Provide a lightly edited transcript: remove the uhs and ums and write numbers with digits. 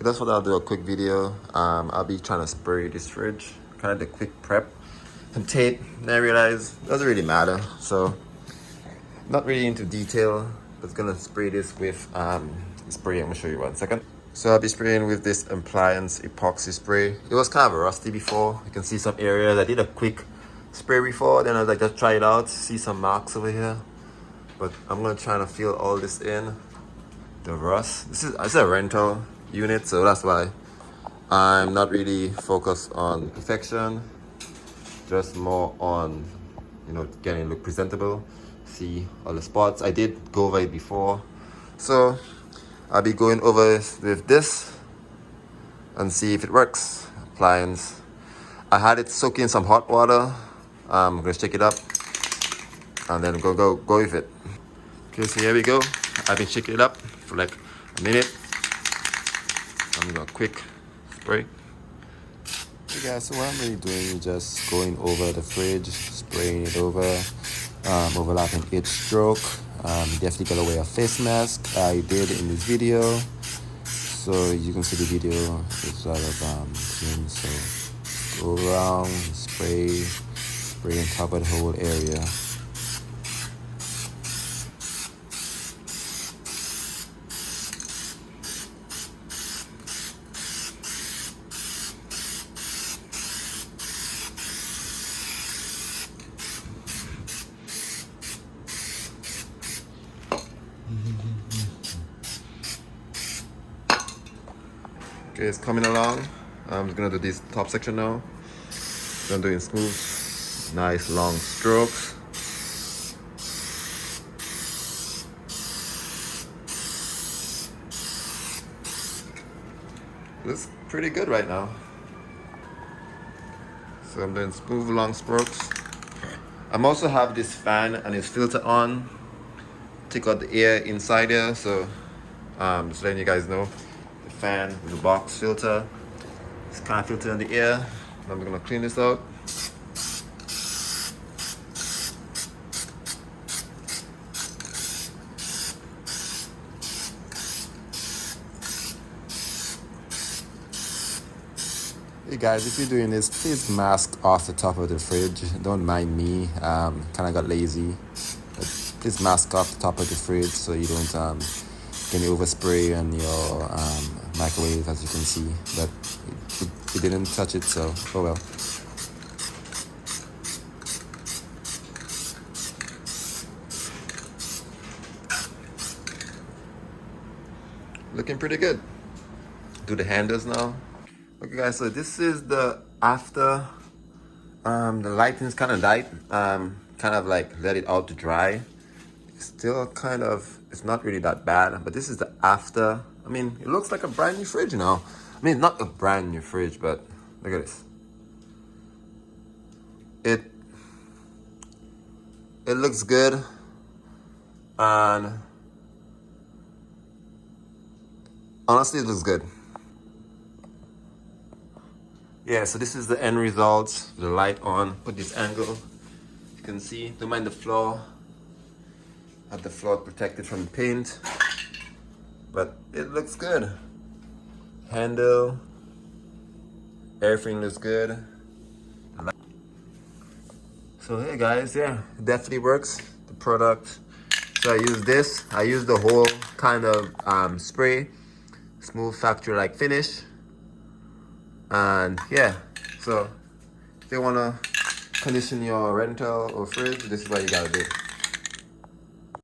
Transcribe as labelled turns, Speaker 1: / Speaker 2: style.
Speaker 1: that's what I'll do, a quick video. I'll be trying to spray this fridge, kind of the quick prep. Some tape, and I realized it doesn't really matter. So, not really into detail, but gonna spray this with spray. I'm gonna show you 1 second. So I'll be spraying with this appliance epoxy spray. It was kind of rusty before. You can see some areas. I did a quick spray before, then I was like, just try it out. See some marks over here. But I'm gonna try to fill all this in. The rust. It's a rental unit, so that's why I'm not really focused on perfection. Just more on, getting it look presentable. See all the spots. I did go over it before. So I'll be going over with this and see if it works. Appliance. I had it soak in some hot water. I'm gonna shake it up and then go with it. Okay, so here we go. I've been shaking it up for like a minute. I'm gonna quick spray. Okay guys, so what I'm really doing is just going over the fridge, spraying it over, overlapping each stroke. Definitely got to wear a face mask. I did in this video, so you can see the video. It's a lot of clean. So go around, spray and cover the whole area. Okay, it's coming along. I'm just gonna do this top section now. I'm doing smooth, nice long strokes. Looks pretty good right now. So I'm doing smooth long strokes. I'm also have this fan and its filter on. Take out the air inside there, so just letting you guys know. The fan with the box filter. It's kind of filter in the air. I'm gonna clean this out. Hey guys, if you're doing this, please mask off the top of the fridge. Don't mind me, kind of got lazy. But please mask off the top of the fridge so you don't get any overspray on your microwave, as you can see. But it didn't touch it, so oh well. Looking pretty good. Do the handles now. Okay guys, so this is the after. The lighting is kind of light. Kind of like let it out to dry. It's still kind of, it's not really that bad, but this is the after. I mean, it looks like a brand new fridge now. I mean, not a brand new fridge, but look at this. It looks good, and honestly, it looks good. Yeah, so this is the end result. The light on. Put this angle. You can see. Don't mind the floor. Have the floor protected from the paint, but it looks good. Handle. Everything looks good. So hey guys, yeah, it definitely works. The product. So I use this. I use the whole kind of spray, smooth factory like finish. And yeah, so if you wanna condition your rental or fridge, this is what you gotta do.